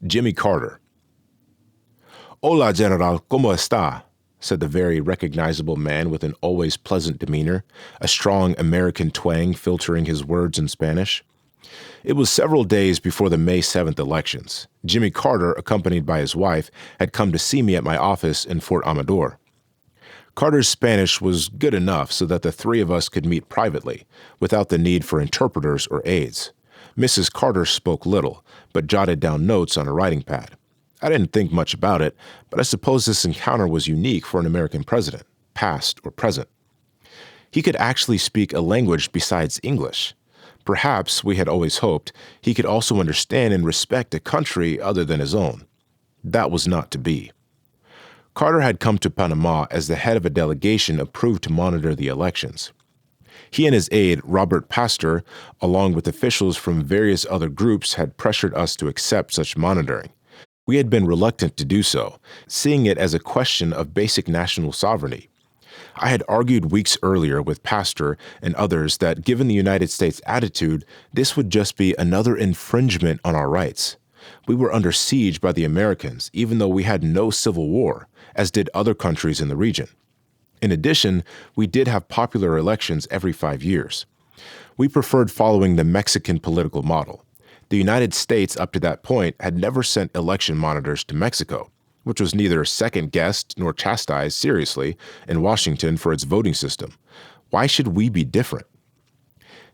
Jimmy Carter. "Hola, General, ¿cómo está?" said the very recognizable man with an always pleasant demeanor, a strong American twang filtering his words in Spanish. It was several days before the May 7th elections. Jimmy Carter, accompanied by his wife, had come to see me at my office in Fort Amador. Carter's Spanish was good enough so that the three of us could meet privately, without the need for interpreters or aides. Mrs. Carter spoke little, but jotted down notes on a writing pad. I didn't think much about it, but I suppose this encounter was unique for an American president, past or present. He could actually speak a language besides English. Perhaps, we had always hoped, he could also understand and respect a country other than his own. That was not to be. Carter had come to Panama as the head of a delegation approved to monitor the elections. He and his aide, Robert Pastor, along with officials from various other groups, had pressured us to accept such monitoring. We had been reluctant to do so, seeing it as a question of basic national sovereignty. I had argued weeks earlier with Pastor and others that given the United States' attitude, this would just be another infringement on our rights. We were under siege by the Americans, even though we had no civil war, as did other countries in the region. In addition, we did have popular elections every 5 years. We preferred following the Mexican political model. The United States, up to that point, had never sent election monitors to Mexico, which was neither second-guessed nor chastised seriously in Washington for its voting system. Why should we be different?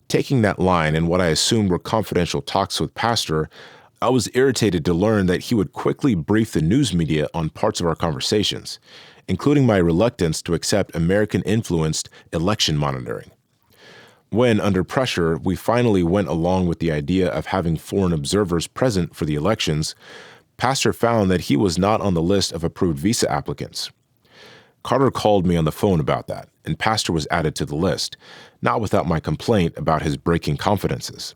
Taking that line in what I assumed were confidential talks with Pastor, I was irritated to learn that he would quickly brief the news media on parts of our conversations, including my reluctance to accept American-influenced election monitoring. When, under pressure, we finally went along with the idea of having foreign observers present for the elections, Pastor found that he was not on the list of approved visa applicants. Carter called me on the phone about that, and Pastor was added to the list, not without my complaint about his breaking confidences.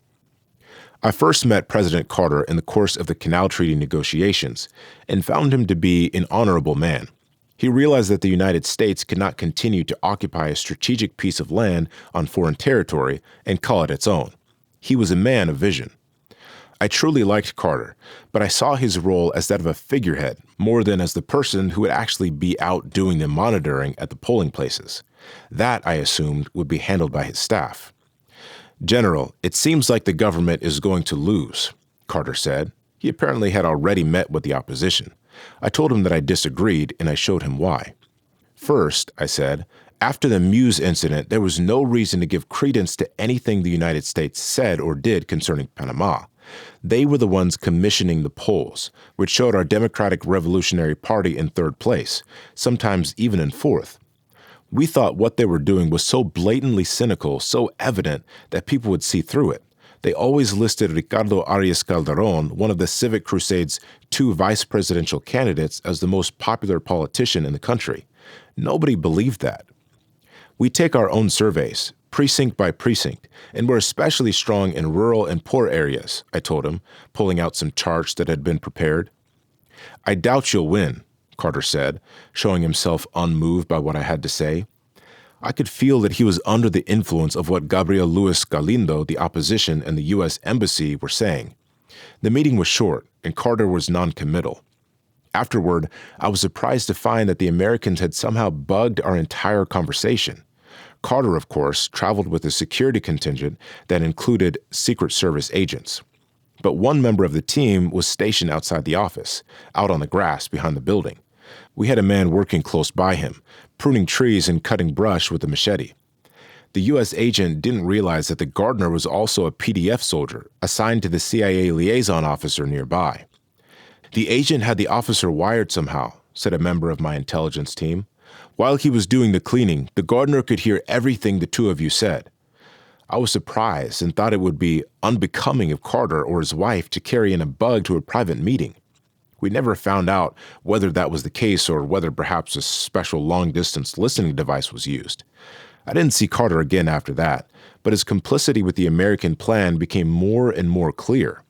I first met President Carter in the course of the Canal Treaty negotiations and found him to be an honorable man. He realized that the United States could not continue to occupy a strategic piece of land on foreign territory and call it its own. He was a man of vision. I truly liked Carter, but I saw his role as that of a figurehead more than as the person who would actually be out doing the monitoring at the polling places. That, I assumed, would be handled by his staff. "General, it seems like the government is going to lose," Carter said. He apparently had already met with the opposition. I told him that I disagreed, and I showed him why. "First," I said, "after the Muse incident, there was no reason to give credence to anything the United States said or did concerning Panama. They were the ones commissioning the polls, which showed our Democratic Revolutionary Party in third place, sometimes even in fourth. We thought what they were doing was so blatantly cynical, so evident, that people would see through it. They always listed Ricardo Arias Calderon, one of the Civic Crusade's 2 vice presidential candidates, as the most popular politician in the country. Nobody believed that. We take our own surveys, precinct by precinct, and we're especially strong in rural and poor areas," I told him, pulling out some charts that had been prepared. "I doubt you'll win," Carter said, showing himself unmoved by what I had to say. I could feel that he was under the influence of what Gabriel Luis Galindo, the opposition, and the U.S. Embassy were saying. The meeting was short, and Carter was noncommittal. Afterward, I was surprised to find that the Americans had somehow bugged our entire conversation. Carter, of course, traveled with a security contingent that included Secret Service agents. But one member of the team was stationed outside the office, out on the grass behind the building. We had a man working close by him, pruning trees and cutting brush with a machete. The U.S. agent didn't realize that the gardener was also a PDF soldier assigned to the CIA liaison officer nearby. "The agent had the officer wired somehow," said a member of my intelligence team. "While he was doing the cleaning, the gardener could hear everything the two of you said." I was surprised and thought it would be unbecoming of Carter or his wife to carry in a bug to a private meeting. We never found out whether that was the case or whether perhaps a special long-distance listening device was used. I didn't see Carter again after that, but his complicity with the American plan became more and more clear.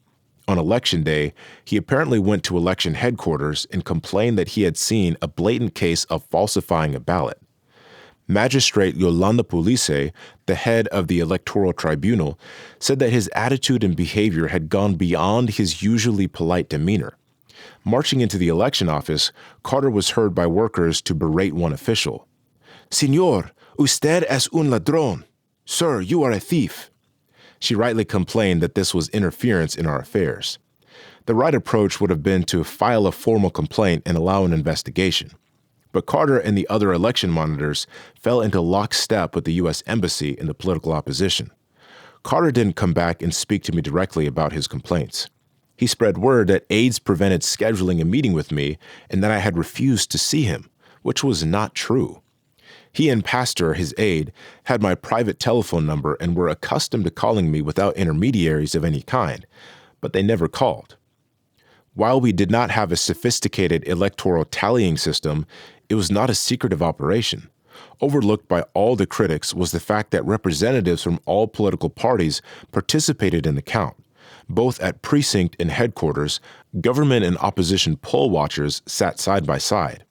On Election Day, he apparently went to election headquarters and complained that he had seen a blatant case of falsifying a ballot. Magistrate Yolanda Pulice, the head of the Electoral Tribunal, said that his attitude and behavior had gone beyond his usually polite demeanor. Marching into the election office, Carter was heard by workers to berate one official. "Señor, usted es un ladrón. Sir, you are a thief." She rightly complained that this was interference in our affairs. The right approach would have been to file a formal complaint and allow an investigation. But Carter and the other election monitors fell into lockstep with the U.S. Embassy and the political opposition. Carter didn't come back and speak to me directly about his complaints. He spread word that aides prevented scheduling a meeting with me and that I had refused to see him, which was not true. He and Pastor, his aide, had my private telephone number and were accustomed to calling me without intermediaries of any kind, but they never called. While we did not have a sophisticated electoral tallying system, it was not a secretive operation. Overlooked by all the critics was the fact that representatives from all political parties participated in the count. Both at precinct and headquarters, government and opposition poll watchers sat side by side.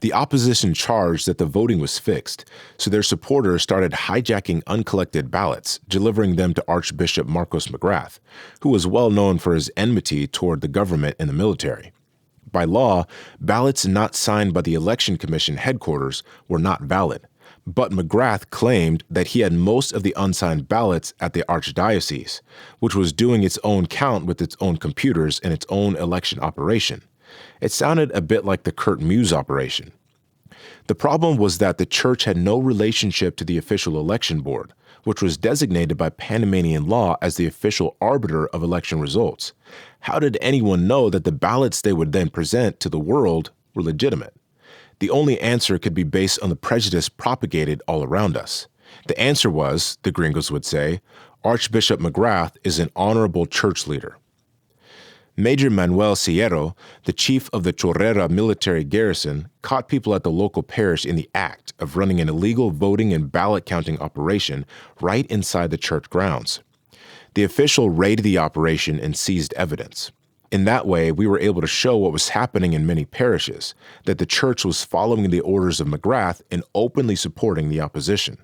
The opposition charged that the voting was fixed, so their supporters started hijacking uncollected ballots, delivering them to Archbishop Marcos McGrath, who was well known for his enmity toward the government and the military. By law, ballots not signed by the Election Commission headquarters were not valid, but McGrath claimed that he had most of the unsigned ballots at the Archdiocese, which was doing its own count with its own computers and its own election operation. It sounded a bit like the Kurt Muse operation. The problem was that the church had no relationship to the official election board, which was designated by Panamanian law as the official arbiter of election results. How did anyone know that the ballots they would then present to the world were legitimate? The only answer could be based on the prejudice propagated all around us. The answer was, the gringos would say, Archbishop McGrath is an honorable church leader. Major Manuel Sierro, the chief of the Chorrera military garrison, caught people at the local parish in the act of running an illegal voting and ballot counting operation right inside the church grounds. The official raided the operation and seized evidence. In that way, we were able to show what was happening in many parishes, that the church was following the orders of McGrath and openly supporting the opposition.